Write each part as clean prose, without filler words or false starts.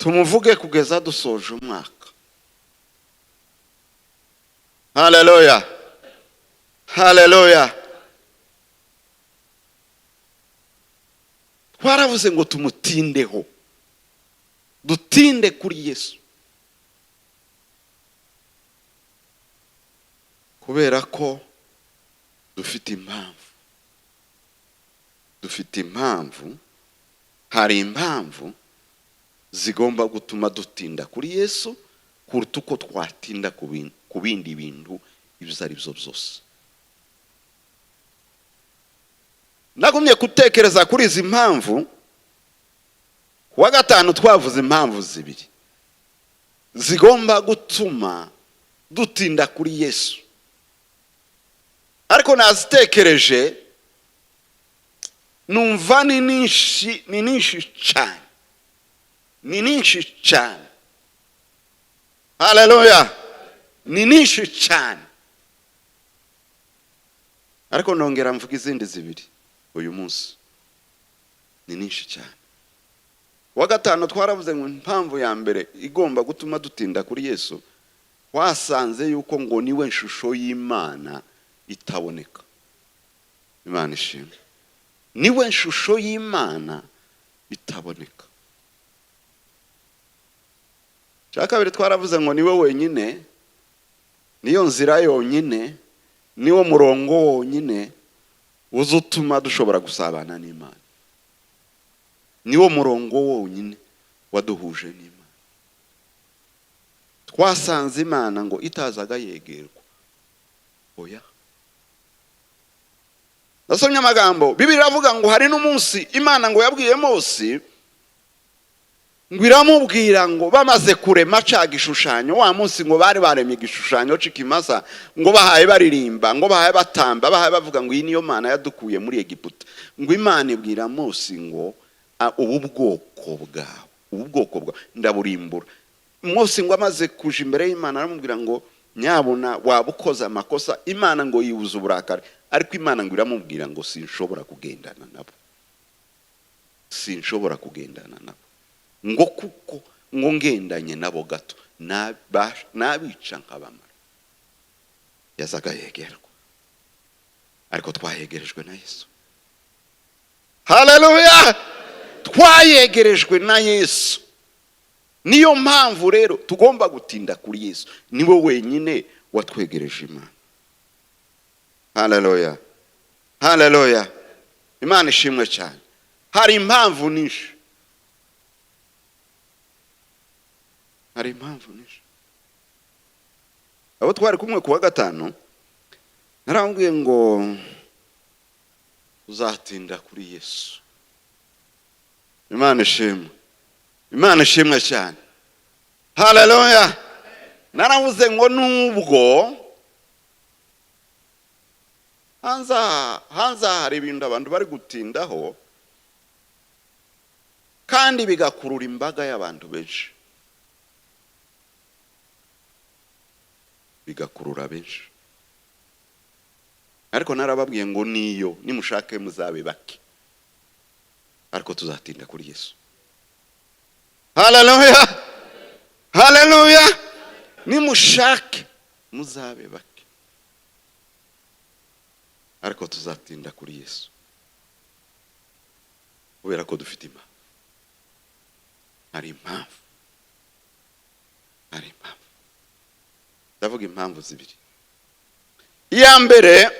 tumuvuge kugeza dusoje umwaka. Haleluya, haleluya. Twaravuze ngo tumutindeho, dutinde kuri Yesu, kubera ko dufite impamvu. Dufite impamvu, hari impamvu zigomba gutuma dutinda kuri Yesu kuruta uko twatinda ku bindi bintu ibyo ari byo byose. Nagumye gutekereza kuri izi mpamvu. Kuwa gatanu twavuze impamvu zibiri zigomba gutuma dutinda kuri Yesu, ariko nazitekereje numva ni nyinshi cyane. Haleluya, ni nyinshi cyane. Ariko nongera mvuga izindi zibiri uyu munsi, ni nyinshi cyane. Wa gatanu twaravuze ngo impamvu ya mbere igomba gutuma dutinda kuri Yesu, wasanze yuko ngo niwe shusho y'Imana itaboneka. Imana ishimwe, niwe shusho y'Imana itaboneka. Cya kabiri twaravuze ngo niwe wenyine, niyo nzira yonyine, niwo murongo wonyine uzutuma dushobora gusabana n'Imana. Niwo murongo wonyine waduhuje n'Imana. Twasanze Imana ngo itazaga yegerwa. Oya. Nasomye amagambo, Bibiliya iravuga ngo hari n'umunsi Imana ngo yabwiye Mose ngo iramubwira ngo bamaze kurema ca gishushanyo. Wa munsi ngo bari baremye igishushanyo c'ikimasa, ngo bahaye baririmba, ngo bahaye batamba, bahaye bavuga ngo iyi niyo Mana yadukuye muri Egiputa. Ngo Imana ibwira Mose ngo ubu bwoko bwawe ndaburimbura. Mose ngo amaze kuja imbere y'Imana aramubwira ngo nyabona wabukoza amakosa. Imana ngo yibuza uburakari, ariko Imana ngo iramubwira ngo sinshobora kugendana nabo, sinshobora kugendana nabo, ngo kuko ngo ngendanye nabo gato nabica nk'abamara. Yazaga yegerwa, ariko twayegerejwe na Yesu. Haleluya, twayegerejwe na Yesu. Niyo mpamvu rero tugomba gutinda kuri Yesu, niwe wenyine watwegereje Imana. Haleluya, haleluya. Imana ishimwe cyane. Hari impamvu nyinshi, hari impamvu nyinshi. Abo twari kumwe kuwa gatanu narambwiye ngo uzatinda kuri Yesu. Imana ishimwe, Imana ishimwe cyane. Haleluya. Naravuze ngo nubwo hanza hari ibintu abantu bari gutindaho kandi bigakurura imbaga y'abantu benshi, bigakurura benshi. Ariko narababwiye ngo niyo nimushake muzabe bake, ariko tuzatinda kuri Yesu. Haleluya, haleluya. Nimushake muzabe bake, ariko tuzatinda kuri Yesu, kubera ko dufite impamvu. Hari impamvu, hari impamvu. Ndavuga impamvu zibiri. Iya mbere,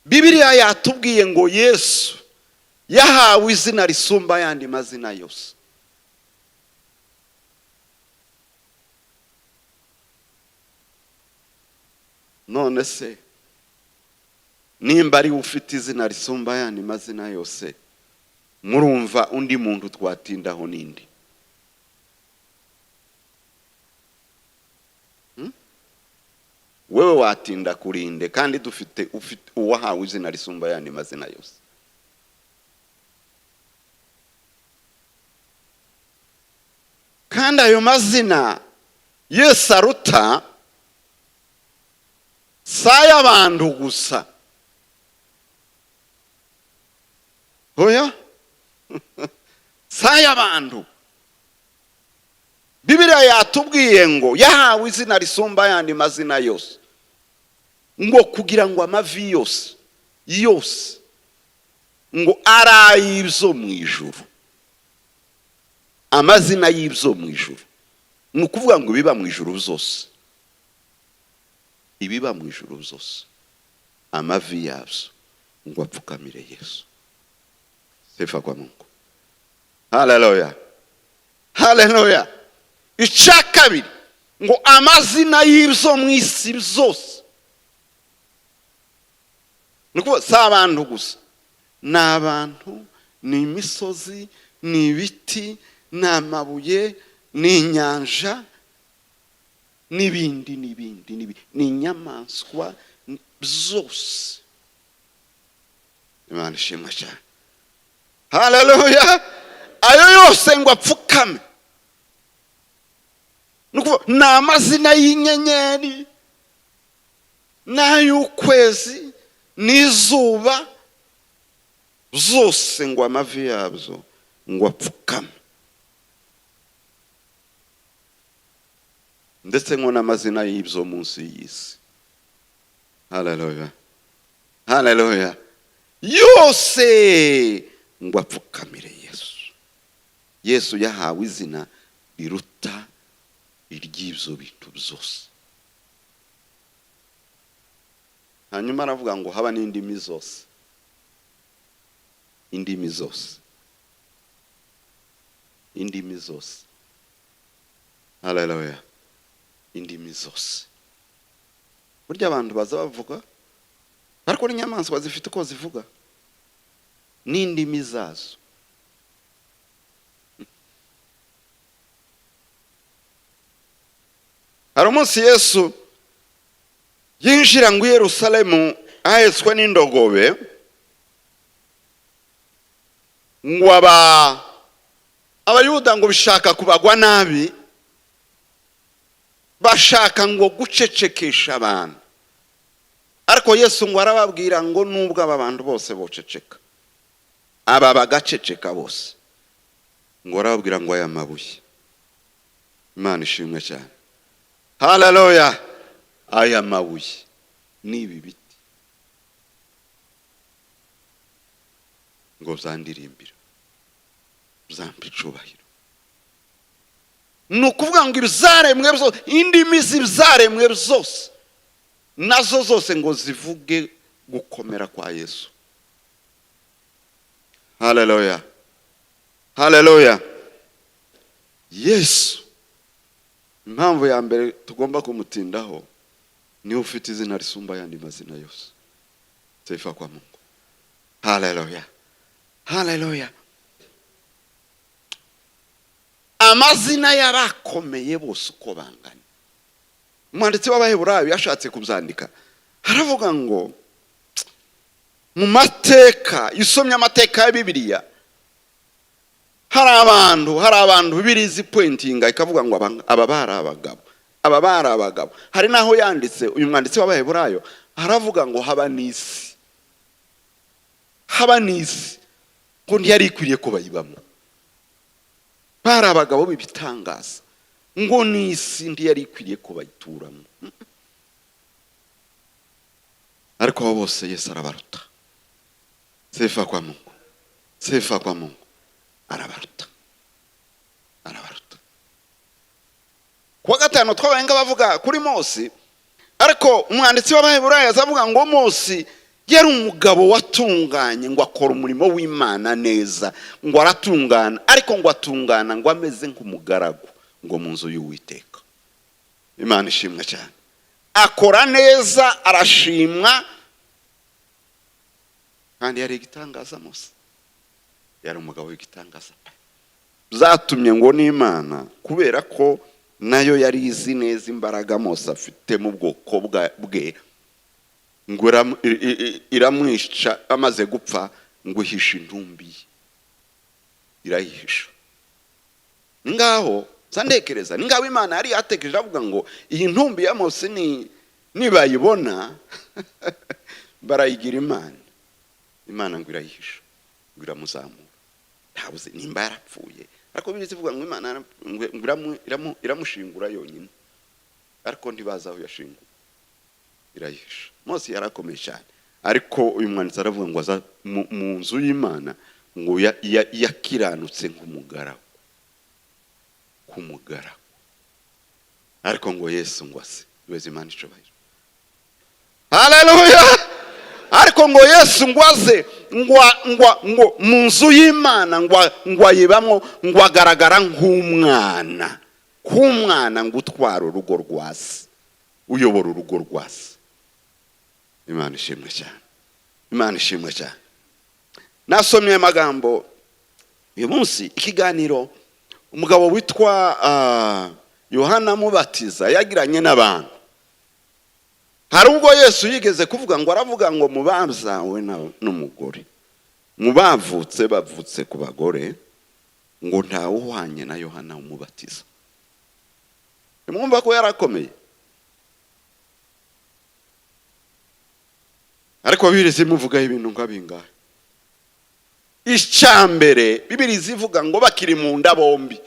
Bibiliya yatubwiye ngo Yesu yahawe izina risumba yandi mazina yose. None se nimba ari ufite izina risumba yandi mazina yose, murumva undi muntu twatindaho nindi? Wewe watinda kurinde kandi ufite uwahawe izina risumba yandi mazina yose. Kandi ayo mazina Yesu aruta saya abantu gusa. Oya. saya abantu. Bibiliya yatubwiye ngo yahawe izina risumba yandi mazina yose, ngo kugira ngo amavi yose ngo arayi ibyo mu ijuru, amazina y'ibyo mu ijuru, ni ukuvuga ngo ibiba mu ijuru byose, ibiba mu ijuru byose amavi yabyo ngo apfukamire Yesu. Sifa kwa Mungu. Haleluya, haleluya. Icya kabiri ngo amazina y'ibyo mu isi byose, nuko si abantu gusa, ni abantu, ni imisozi, ni ibiti, ni amabuye, ni inyanja, n'ibindi n'ibindi, ni inyamaswa byose. Imana ishimwe cyane. Haleluya. Ayo yose ngo apfukame. Nuko ni amazina y'inyenyeri, n'ay'ukwezi, n'izuba, zose ngo amavi yabyo ngo apfukame. Ndetse ngo n'amazina y'ibyo munsi y'isi. Haleluya, haleluya. Yose ngo apfukamire Yesu. Yesu yahawe izina riruta iry'ibyo bintu byose. Hanyuma aravuga ngo haba n'indimi zose, indimi zose, indimi zose. Haleluya, indimi zose. Burya abantu baza bavuga, ariko n'inyamaswa zifite uko zivuga n'indimi zazo. Hari umunsi Yesu yinjira ngo Yerusalemu ahetswe n'indogobe, ngo abayuda ngo bishaka kubagwa nabi, bashaka ngo gucecekesha abantu. Ariko Yesu ngo arababwira ngo nubwo aba bantu bose boceceka, aba bagaceceka bose, ngo arababwira ngo aya mabuye. Imana ishimwe cyane. Haleluya. Aya mabuye n'ibi biti ngo byandirimbira, byampa icubahiro. Ni ukuvuga ngo ibyaremwe byose, indimi z'ibyaremwe byose nazo zose ngo zivuge gukomera kwa Yesu. Haleluya, haleluya. Yesu, impamvu ya mbere tugomba kumutindaho, niwe ufite izina risumba yandi mazina yose. Sifa kwa Mungu. Haleluya, haleluya. Amazina yarakomeye bose uko bangana. Umwanditsi w'Abaheburayo yashatse kubyandika, haravuga ngo mu mateka, isomye amateka ya Bibiliya, hari abantu Bibiliya zipointinga ikavuga ngo aba bari abagabo, aba bari abagabo. Hari naho yanditse uyu mwanditsi w'Abaheburayo, haravuga ngo haba n'isi, haba n'isi ko ntiyari ikwiriye ko bayibamo. Bari abagabo b'ibitangaza, ngo n'isi ntiyari ikwiriye ko bayituramo. Ariko abo bose Yesu arabaruta. Sifa kwa Mungu, sifa kwa Mungu. Arabaruta, arabaruta. Kuwa gatanu twabayenga bavuga kuri Mose, ariko umwanditsi w'Abaheburayo azavuga ngo Mose yari umugabo watunganye, ngo akora umurimo w'Imana neza, ngo aratungana, ariko ngo atungana ngo ameze nk'umugaragu ngo mu nzu y'Uwiteka. Imana ishimwe cyane. Akora neza, arashimwa, kandi yari igitangaza. Mose yari umugabo w'igitangaza. Zatumye ngo n'Imana, kubera ko nayo yari izi neza imbaraga Mose afite mu bwoko bwe, ngo iramwica amaze gupfa, ngo ihisha intumbi, irayihisha. Ngaho zandekereza, ngaho Imana yari yatekereje avuga ngo iyi ntumbi ya Mose nibayibona barayigira Imana. Imana ngo irayihisha, ngo iramuzamura. ntabuze nimba yarapfuye ariko biri zivuga ngo Imana iramushingura yonyine ariko ntibaza aho yashinguye irayihisha. Mose yarakomeye cyane ariko uyu mwanditsi aravuga ngo aza mu nzu y'Imana ngo yakiranutse nk'umugaragu ariko ngo Yesu ngo ase weze Imana icobahiro. Haleluya. Ariko ngo Yesu ngo aze ngo mu nzu y'Imana ngo ayibamwo ngo agaragara nk'umwana ngo utwara urugo rwase uyobora urugo rwase. Imana ishimwe cyane. Imana ishimwe cyane. Nasomye amagambo uyu munsi ikiganiro umugabo witwa Yohana Mubatiza yagiranye n'abantu. Hari ubwo Yesu yigeze kuvuga ngo aravuga ngo mubazawe n'umugore bavutse ku bagore ngo ntawe uhwanye na Yohana Umubatiza. Mwumva ko yarakomeye. Ariko Bibiliya zimuvugaho ibintu nk'abingahe. Icyambere Bibiliya zivuga ngo bakiri mu nda bombi,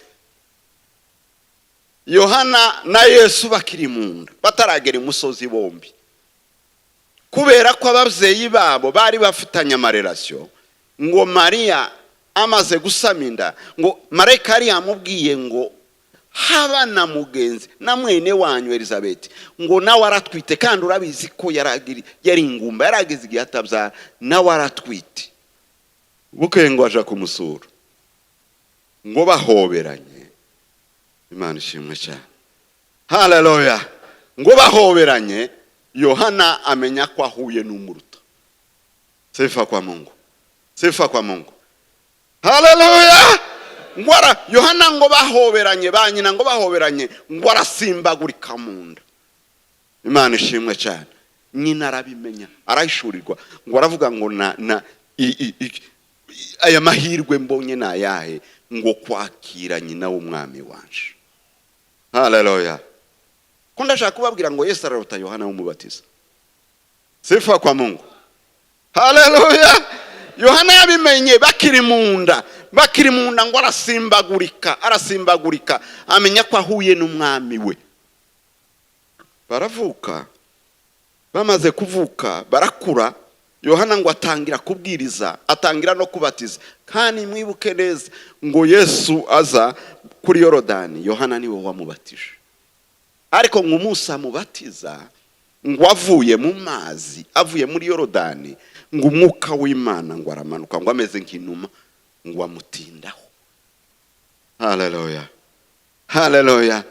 Yohana na Yesu bakiri mu nda bataragera imusozi bombi, kubera ko ababyeyi babo bari bafitanye amarelation. Ngo Mariya amaze gusama inda ngo marayika yari yamubwiye ngo haba na mugenzi na mwene wanyu Elizabeth ngo nawe aratwite, kandi urabizi ko yari ingumba yarageze igihe atabyara nawe aratwite. Bukeye ngo aja kumusura ngo bahoberanye. Imana ishimwe cyane. Haleluya. Ngo bahoberanye Yohana amenya ko ahuye n'umuruta. Sifa kwa Mungu. Sifa kwa Mungu. Haleluya. Ngwara Yohana ngo bahoberanye banyina ngo bahoberanye ngo arasimbagurika mu nda. Imana ishimwe cyane. Nyina arabimenya arahishurirwa ngo aravuga ngo aya mahirwe mbonye nayahe ngo kwakira nyina w'umwami wanje. Haleluya. Ko ndashaka kubabwira ngo Yesu araruta Yohana Umubatiza. Sifa kwa Mungu. Haleluya. Yohana yabimenye bakiri mu nda ngo arasimbagurika amenya ko ahuye n'umwami we. Baravuka, bamaze kuvuka barakura. Yohana ngo atangira kubwiriza, atangira no kubatiza. Kandi mwibuke neza ngo Yesu aza kuri Yorodani, Yohana niwe wamubatije. Ariko ngo umunsi amubatiza ngo avuye mu mazi, avuye muri Yorodani, ngo umwuka w'Imana ngo aramanuka ngo ameze nk'inuma ngo amutindaho. Haleluya. Haleluya.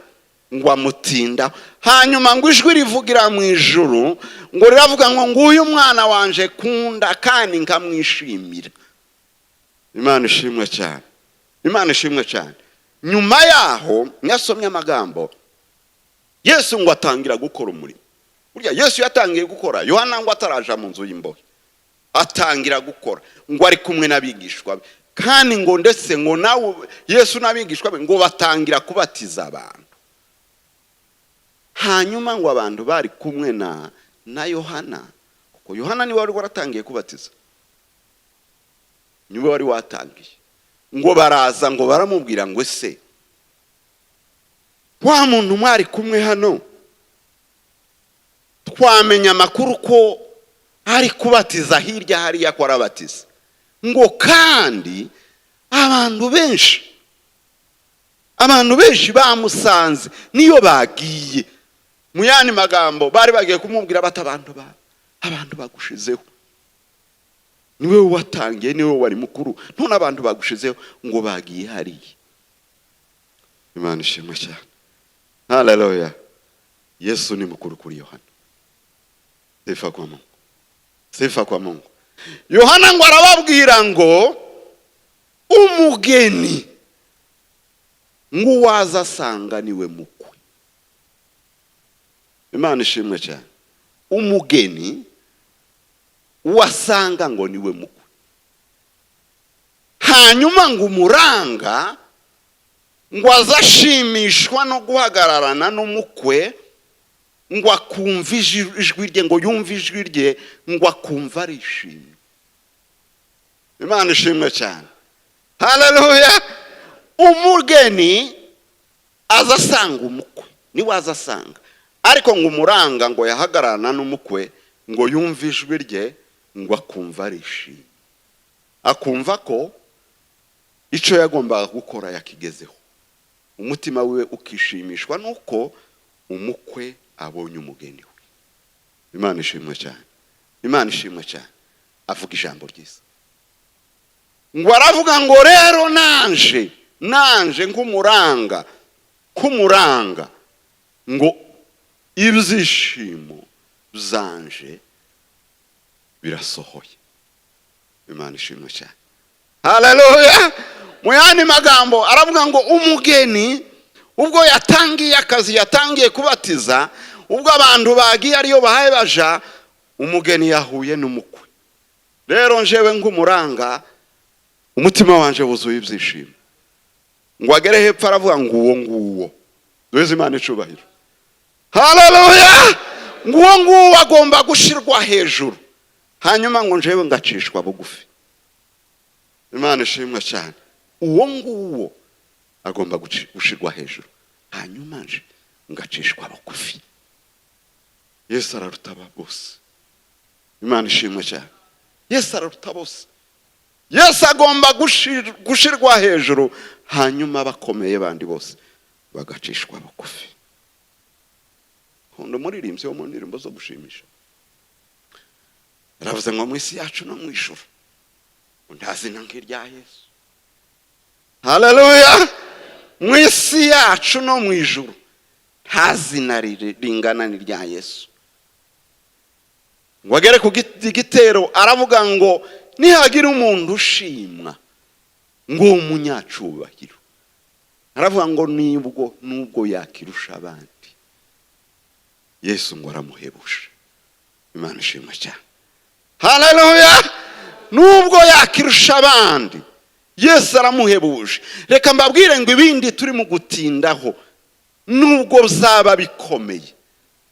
Ngo amutindaho. Hanyuma ngo ijwi rivugira mu ijuru ngo riravuga ngo nguyu mwana wanje kunda kandi nkamwishimira. Imana ishimwe cyane. Imana ishimwe cyane. Nyuma yaho nyasomye amagambo Yesu ngo atangira gukora umurimo. Burya Yesu yatangiye gukora, Yohana ngo ataraja mu nzu y'imbohe atangira gukora ngo ari kumwe n'abigishwa be. Kandi ngo ndetse ngo nawe Yesu n'abigishwa be ngo batangira kubatiza abantu. Hanyuma ngo abantu bari kumwe na Yohana, kuko Yohana niwe wari waratangiye kubatiza, niwe wari watangiye. Ngo baraza ngo baramubwira ngo ese wa muntu mwari kumwe hano twamenya amakuru ko ari kubatiza hirya hariya ko arabatiza, ngo kandi abantu benshi bamusanze niyo bagiye. Mu yandi magambo bari bagiye kumubwira bata abantu bagushizeho, niwe watangiye, niwe wari mukuru, none abantu bagushizeho ngo bagiye hariya. Imana ishimwe cyane. Haleluya. Yesu ni mukuru kuri Yohana. Sifa kwa Mungu. Sifa kwa Mungu. Yohana ngo arababwira ngo umugeni ngo waza asanga niwe mukwe. Imana ishimwe cyane. Umugeni wasanga ngo niwe mukwe. Hanyuma ngo umuranga ngo azashimishwa no guhagararana n'umukwe, ngo akumva ijwi rye, ngo yumve ijwi rye, ngo akumva arishimye. Imana ishimwe cyane. Haleluya. Umugeni azasanga umukwe, niwe azasanga. Ariko ngo umuranga ngo yahagararana n'umukwe ngo yumve ijwi rye ngo akumva arishimye, akumva ko icyo yagombaga gukora yakigezeho, umutima we ukishimishwa nuko umukwe abonye umugeni we. Imana ishimwe cyane, Imana ishimwe cyane. Avuga ijambo ryiza ngo aravuga ngo rero nanje nk'umuranga ngo ibyishimo zanje birasohoye. Imana ishimwe cyane. Haleluya. Mu yandi magambo aravuga ngo umugeni ubwo yatangiye akazi, yatangiye kubatiza, ubwo abantu bagiye ariyo bahaye baja, umugeni yahuye n'umukwe. Rero njewe nk'umuranga umutima wanje wuzuye ibyishimo. Ngo agere hepfo aravuga ngo uwo nguwo, duheze Imana icubahiro. Haleluya. Nguwo nguwo agomba gushirwa hejuru, hanyuma ngo njewe ngacishwa bugufi. Imana ishimwe cyane. Uwo nguwo agomba gushirwa hejuru, hanyuma nje ngacishwa bugufi. Yesu araruta bose. Imana ishimwe cyane. Yesu araruta bose. Yesu agomba gushirwa hejuru, hanyuma bakomeye bandi bose bagacishwa bugufi. Hondo muririmbyi wo mu ndirimbo zo gushimisha aravuze ngo mu isi yacu no mu ijuru undazina nk'irya Yesu. Haleluya. Mu isi yacu no mu ijuru ntazina ringana n'irya Yesu. Ngo agere ku gitero aravuga ngo nihagira umuntu ushimwa ngo umunyacubahiro, aravuga ngo nubwo yakirusha abandi, Yesu ngo aramuhebusha. Imana ishimwe cyane. Haleluya. Nubwo yakirusha abandi, Yesu aramuhebuje. Reka mbabwire ngo ibindi turi mu gutindaho nubwo zaba bikomeye,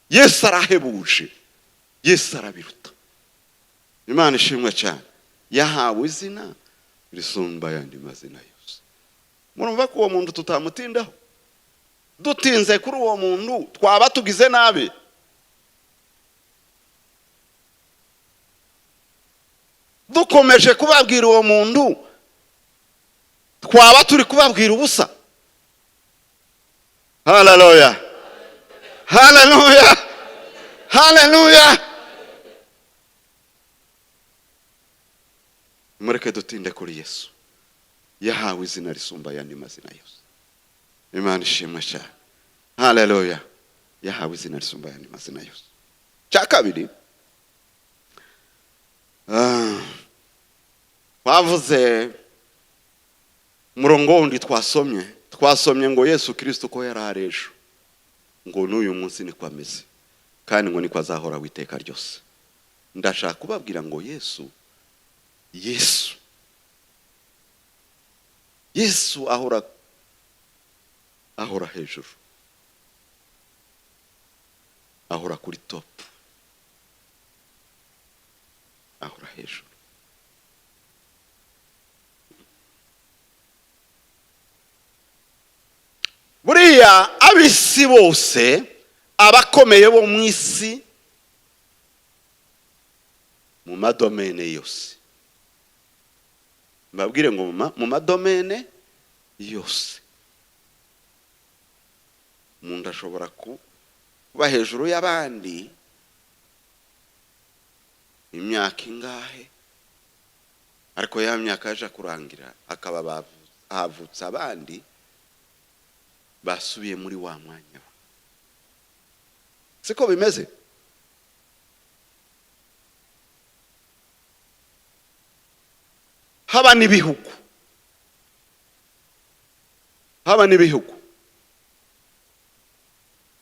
Yesu arahebuje, Yesu arabiruta. Imana ishimwe cyane. Yahawe izina risumba ayandi mazina yose. Murumva ko uwo muntu tutamutindaho? Dutinze kuri uwo muntu twaba tugize nabi. Dukomeje kubabwira uwo muntu twaba turi kubabwira ubusa. Haleluya. Haleluya. Haleluya. Mureke dutinde kuri Yesu. Yahawe izina risumba ayandi mazina yose. Imana ishimwe cyane. Haleluya. Yahawe izina risumba ayandi mazina yose. Cya kabiri, bavuze murongo wundi twasomye ngo Yesu Kristo ko yarari ejo ngo n'uyu munsi niko ameze kandi ngo niko azahora witeka ryose. Ndashaka kubabwira ngo Yesu ahora hejuru, ahora kuri top, ahora hejuru. Buriya abisi bose abakomeye bo mu isi mu madomene yose, mbabwire ngo mu madomene yose umuntu ashobora kuba hejuru y'abandi imyaka ingahe, ariko ya myaka yaje kurangira akaba havutse abandi basubiye muri wa mwanya. Siko bimeze? Haba n'ibihugu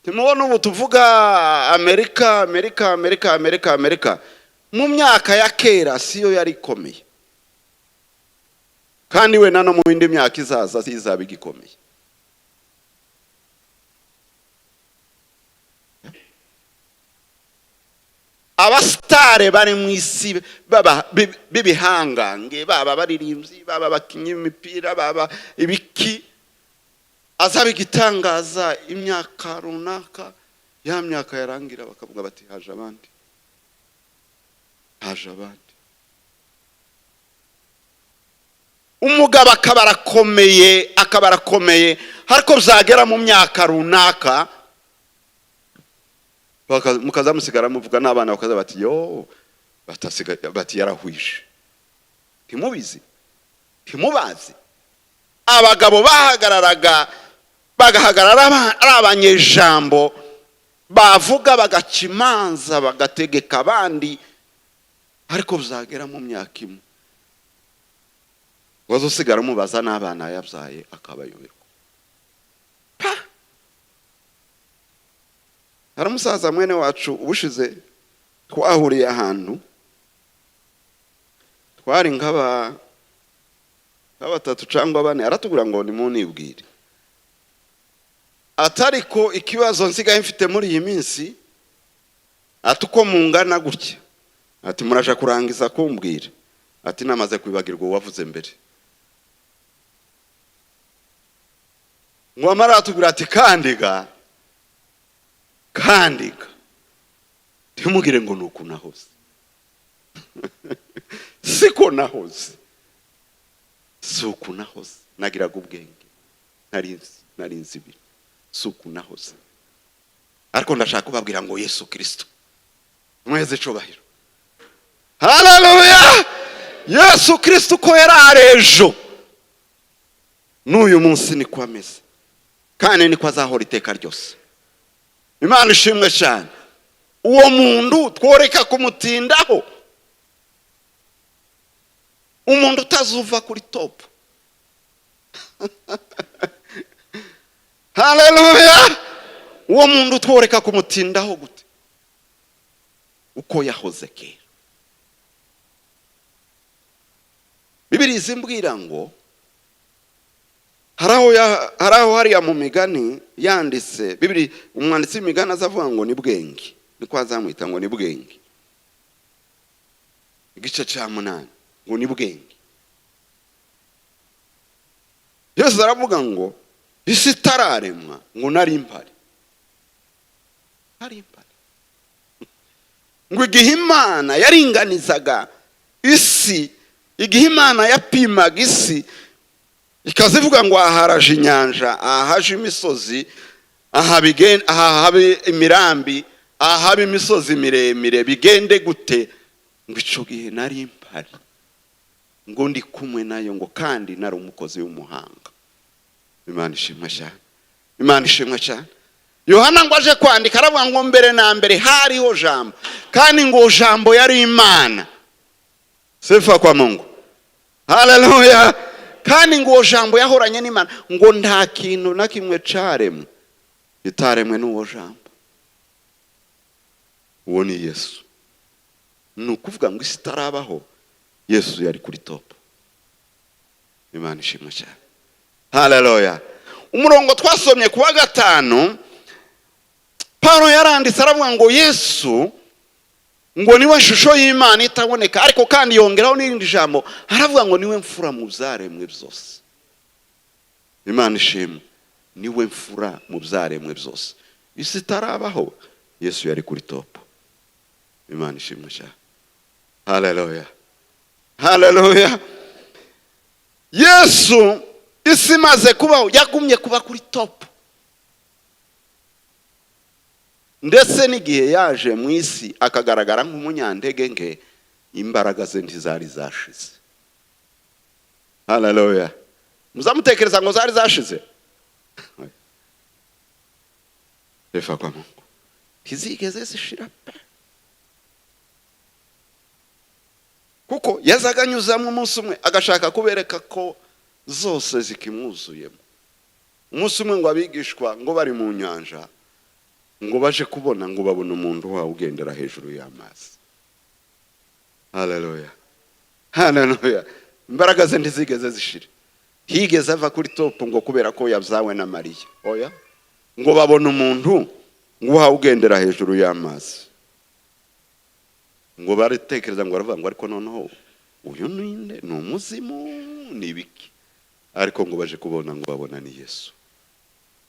timubona ubu tuvuga Amerika. Mu myaka ya kera siyo yari ikomeye, kandi we nano mu bindi myaka izaza izaba igikomeye. abasitare bari mu isi baba bibihangange, baba baririmbyi, baba bakinyi imipira, baba ibiki, azaba igitangaza imyaka runaka, ya myaka yarangira bakavuga bati haje abandi, haje abandi. Umugabo akabarakomeye hariko byagera mu myaka runaka mukaza musigara muvuga n'abana bakaza bati yo batasiga bati yarahwishe. Ntimubizi, ntimubazi abagabo bagahagarara ari abanyejambo, bavuga bagaca imanza bagategeka abandi, ariko byagera mu myaka imwe wazosigara mubaza n'abana yabyaye akabayoberwa. Hari umusaza mwene wacu ubushize twahuriye ahantu, twari nk'abatatu cyangwa bane, aratubwira ngo nimunibwire, atariko ikibazo nsigaye mfite muri iyi minsi, ati uko mungana gutya, ati muraje kurangiza kumbwira, ati namaze kwibagirwa uwavuze mbere. Ngo amara atubwira ati kandiga ntimugire ngo nuko nahoze. Siko nahoze, suko nahoze, nagiraga ubwenge, narinzi ibintu, suko nahoze. Ariko ndashaka kubabwira ngo Yesu Kristo mweze cubahiro, haleluya. Yesu Kristo ko yararejo n'uyu munsi niko ameze, kandi niko azahora iteka ryose. Imana ishimwe cyane. Uwo muntu tworeka kumutindaho, umuntu utazuva kuri top. Haleluya. Uwo muntu tworeka kumutindaho gute? Uko yahoze kera. Bibiliya izimbwira ngo haraho hariya mu migani yanditse, Bibiliya umwanditsi w'imigani azavuga ngo ni bwenge, niko azamwita ngo ni bwenge, igice cya 8 ngo ni bwenge. Yesu aravuga ngo isi itararemwa ngo nari mpari, ngo igihe Imana yaringanizaga isi, igihe Imana yapimaga isi, ikazivuga ngo aharaje inyanja, ahaje imisozi, ahabe imirambi, ahabe imisozi miremire, bigende gute? Ngo ico gihe nari mpari, ngo ndi kumwe nayo, ngo kandi nari umukozi w'umuhanga. Imana ishimwe cyane, Imana ishimwe cyane. Yohana ngo aje kwandika aravuga ngo mbere na mbere hariho jambo, kandi ngo jambo yari Imana. Sifa kwa Mungu, haleluya. Kandi ngo jambo yahoranye n'Imana, ngo nta kintu na kimwe caremwe itaremwe n'uwo jambo. Uwo ni Yesu. Nukuvuga ngo isi tarabaho, Yesu yari kuri top. Imana ishimwe cyane, haleluya. Umurongo twasomye kuwa 5, Paulo yaranditse aravuga ngo Yesu ngo niwe shusho y'Imana itaboneka, ariko kandi yongeraho n'irindi jambo aravuga ngo niwe mfura mu byaremwe byose. Imana ishimwe, niwe mfura mu byaremwe byose. Isi tarabaho, Yesu yari kuri top. Imana ishimwe cyane, haleluya, haleluya. Yesu isi maze kubaho yagumye kuba kuri top, ndetse n'igihe yaje mu isi akagaragara nk'umunyantege nke, imbaraga ze ntizari zashize. Haleluya. Muzamutekereza ngo zari zashize? Efa kwa Mungu ntizigeze zishira pe, kuko yazaga anyuzamo umunsi umwe agashaka kubereka ko zose zikimwuzuyemo. Umunsi umwe ngo abigishwa ngo bari mu nyanja, ngo baje kubona ngo babona umuntu wawe ugendera hejuru y'amazi. Haleluya, haleluya. Imbaraga ze ntizigeze zishira, higeze ava kuri top ngo kubera ko yabyawe na Mariya. Oya, ngo babona umuntu ngo wawe ugendera hejuru y'amazi. ngo baritekereza ngo baravuga ngo ariko noneho uyu ninde ni umuzimu ni ibiki, ariko ngo baje kubona ngo babona ni Yesu.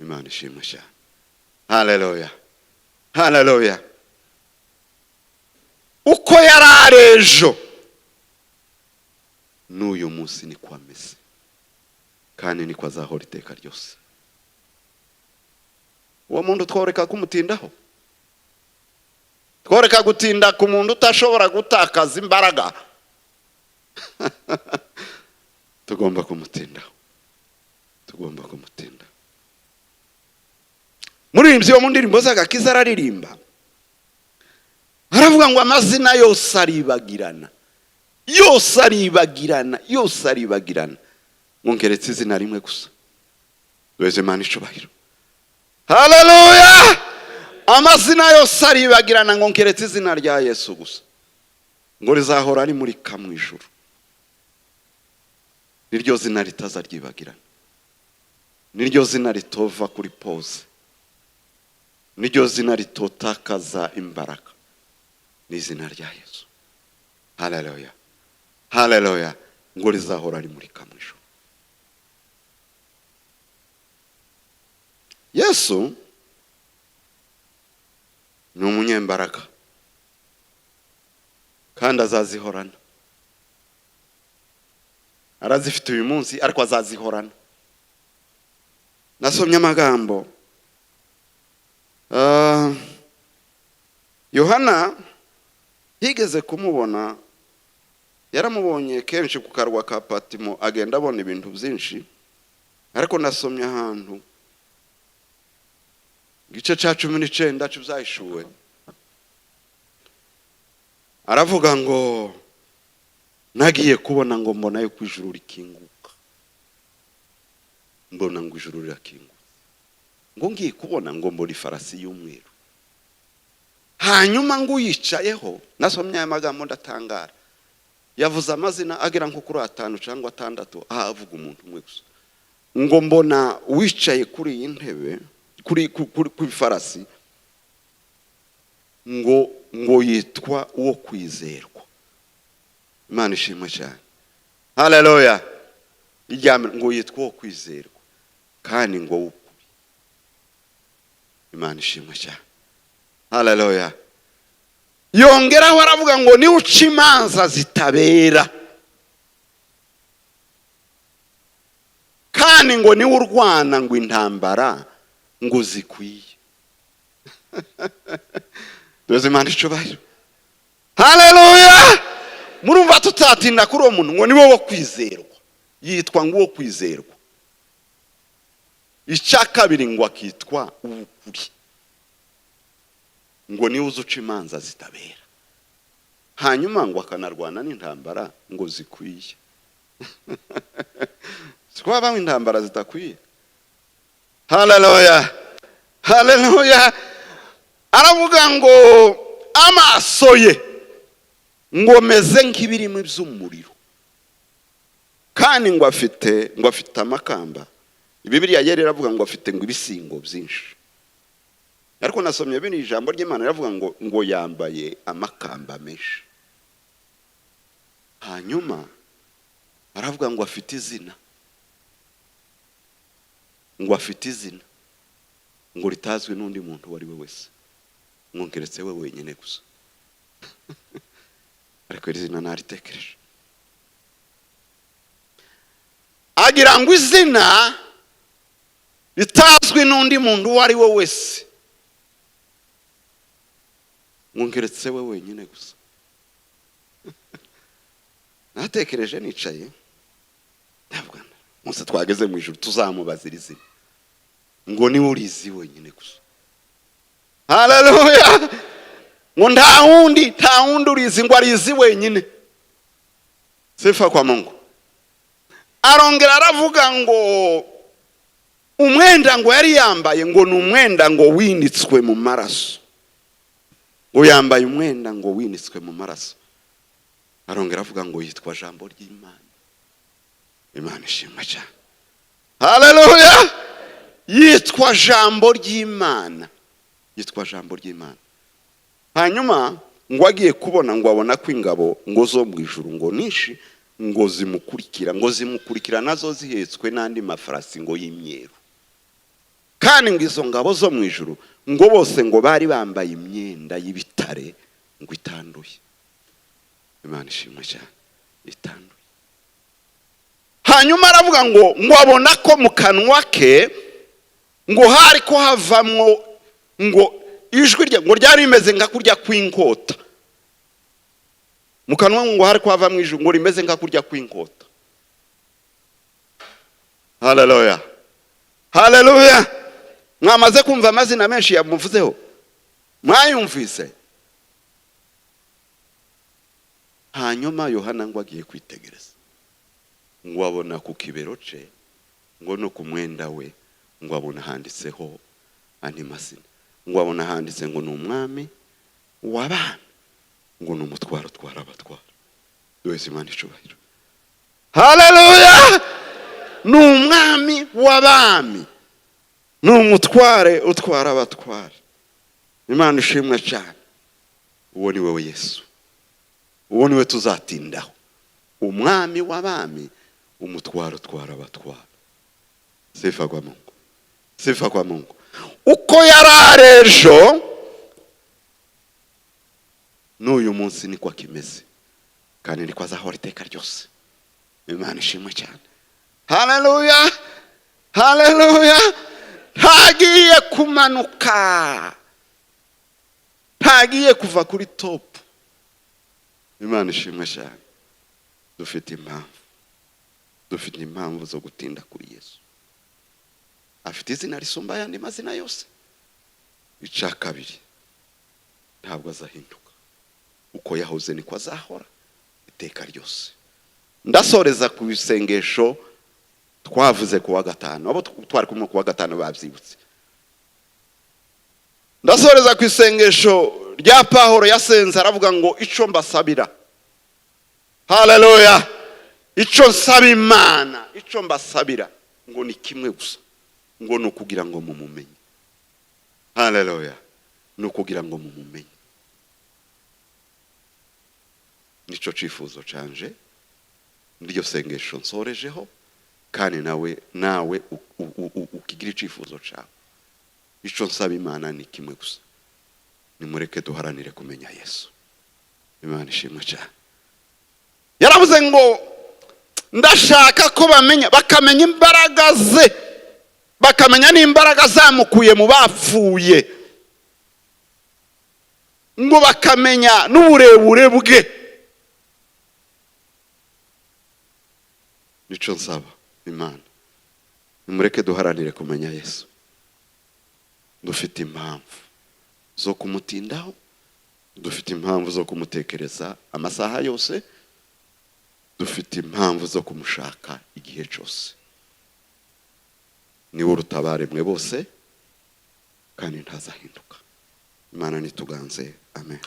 Imana ishimwe cyane. Haleluya, haleluya. Uko yararejo n'uyu munsi ni kwa ameze, kandi ni kwa azahora iteka ryose. Uwo muntu tworeka kumutindaho, tworeka gutinda ku muntu utashobora gutakaza imbaraga. Tugomba kumutindaho, tugomba kumutinda. Muri ibyo mu ndirimbo z'agakiza araririmba, aravuga ngo amazina yose aribagirana, yose aribagirana, yose aribagirana, ngo ngeretse izina rimwe gusa. Duheze Imana icubahiro. Haleluya. Amazina yose aribagirana ngo ngeretse izina rya Yesu gusa, ngo rizahora ari muri kamwe ijuru. Niryo zina ritazaryibagirana, niryo zina ritova kuri pose, niryo zina ritotakaza imbaraga, ni izina rya Yesu. Haleluya, haleluya. Ngo rizahora ari muri kamwe ijuru. Yesu ni umunyembaraga kandi azazihorana. Arazifite uyu munsi ariko azazihorana. Nasomye amagambo Yohana yigeze kumubona, yaramubonye kenshi ku karwa ka Patimo, agenda abona ibintu byinshi, ariko nasomye ahantu igice cya 19 cy'Ibyahishuwe, aravuga ngo nagiye kubona ngo mbona yuko ijuru rikinguka, mbona ngo ijuru rirakinguka, ngo ngiye kubona ngo mbona ifarasi y'umweru, hanyuma ngo uyicayeho. Nasomye aya magambo ndatangara, yavuze amazina agera nko kuri 5 cyangwa 6, ahavuga umuntu umwe gusa, ngo mbona wicaye kuri iyi ntebe, kuri farasi, ngo yitwa uwo kwizerwa. Imana ishimwe cyane. Haleluya. Ngo yitwa uwo kwizerwa kandi ngo ukuri. Imana ishimwe cyane. Haleluya. Yongeraho aravuga ngo ni uca imanza zitabera, kandi ngo ni urwana ngo intambara ngo zikwiye. Duheze Imana icubahiro. Haleluya. Murumva tutatinda kuri uwo muntu ngo ni wo kwizerwa, yitwa ngo uwo kwizerwa. Icya kabiri ngo akitwa ukuri, ngo ni uzuca imanza zitabera, hanyuma ngo akanarwana n'intambara ngo zikwiye. Twaba intambara zitakwiye. Haleluya, haleluya. Aravuga ngo amaso ye ngo meze nk'ibirimo by'umuriro, kandi ngo afite amakamba. Bibiliya yera iravuga ngo afite ngo ibisingo byinshi, ariko nasomye bino ijambo ry'Imana iravuga ngo yambaye amakamba menshi. Hanyuma aravuga ngo afite izina, ngo afite izina ngo ritazwi n'undi muntu wari we wese, ngo ngeretse we wenyine gusa. Ariko izina naritekereje, agira ngo izina ritazwi n'undi muntu wari we wese, ngo ngeretse we wenyine gusa. Natekereje nicaye, ndavuga munsi twageze mu ijuru tuzamubazira izina, ngo ni urizi wenyine gusa. Haleluya. Ngo nta wundi urizi, ngo arizi wenyine. Sifa kwa Mungu. Arongera aravuga ngo umwenda ngo yari yambaye ngo ni umwenda ngo winitswe mu maraso, ngo yambaye umwenda ngo winitswe mu maraso. Arongera avuga ngo yitwa jambo ry'Imana. Imana ishimwe cyane. Haleluya. Yitwa jambo ry'Imana, yitwa jambo ry'Imana. Hanyuma ngo agiye kubona ngo abona ko ingabo ngo zo mu ijuru ngo nishi ngo zimukurikira nazo zihetswe n'andi mafarasi ngo y'imyeru, kandi ngo izo ngabo zo mu ijuru ngo bose ngo bari bambaye imyenda y'ibitare ngo itanduye. Imana ishimwe cyane, itanduye. Hanyuma aravuga ngo abona ko mu kanwa ke ngo hari ko havamwo ngo ijwi rye ngo ryari rimeze nka kurya kw'inkota. Mu kanwa ngo hari ko havamwo ijwi ngo rimeze nka kurya kw'inkota. Haleluya, haleluya. Mwamaze kumva amazina menshi yamuvuzeho, mwayumvise. Hanyuma Yohana ngo agiye kwitegereza ngo abona ku kibero ce ngo no ku mwenda we ngo abona handitseho andi mazina, ngo abona handitse ngo ni umwami w'abami, ngo ni umutwaro utwara abatwara. Duheze Imana icubahiro. Haleluya. Ni umwami w'abami, ni umutware utwara abatwara. Imana ishimwe cyane. Uwo ni wewe Yesu, uwo ni we tuzatindaho. Umwami w'abami, umutwaro utwara abatwara. Sifa kwa Mungu, sifa kwa Mungu. Uko yarari ejo n'uyu munsi niko kimeze, kandi niko azahora iteka ryose. Imana ishimwe cyane. Haleluya, haleluya. Ntagiye kumanuka, ntagiye kuva kuri top. Imana ishimwe cyane. Dufite impamvu zo gutinda kuri Yesu. Afite izina risumba ayandi mazina yose. Icya kabiri, ntabwo azahinduka. Uko yahoze niko azahora iteka ryose. Ndasoreza ku isengesho twavuze ku wa gatanu, abo twari kumwe ku wa gatanu babyibutse. Ndasoreza ku isengesho rya Pawulo yasenze, aravuga ngo ico mbasabira. Haleluya. Ico nsaba Imana, ico mbasabira ngo ni kimwe gusa, ngo no kugira ngo mumumenye. Haleluya. No kugira ngo mumumenye. Nico cifuzo canje, niryo sengesho nsorejeho, kandi nawe ukigira icifuzo cawe. Ico nsaba Imana ni kimwe gusa, nimureke duharanire kumenya Yesu. Imana ishimwe cyane. Yaravuze ngo ndashaka ko bakamenya imbaraga ze, bakamenya n'imbaraga zamukuye mu bapfuye, ngo bakamenya n'uburebure bwe. Nico nsaba Imana, nimureke duharanire kumenya Yesu. Dufite impamvu zo kumutindaho, dufite impamvu zo kumutekereza amasaha yose, dufite impamvu zo kumushaka igihe cyose. Niwe urutabare mwe bose, kandi ntazahinduka. Imana nituganze. Amen.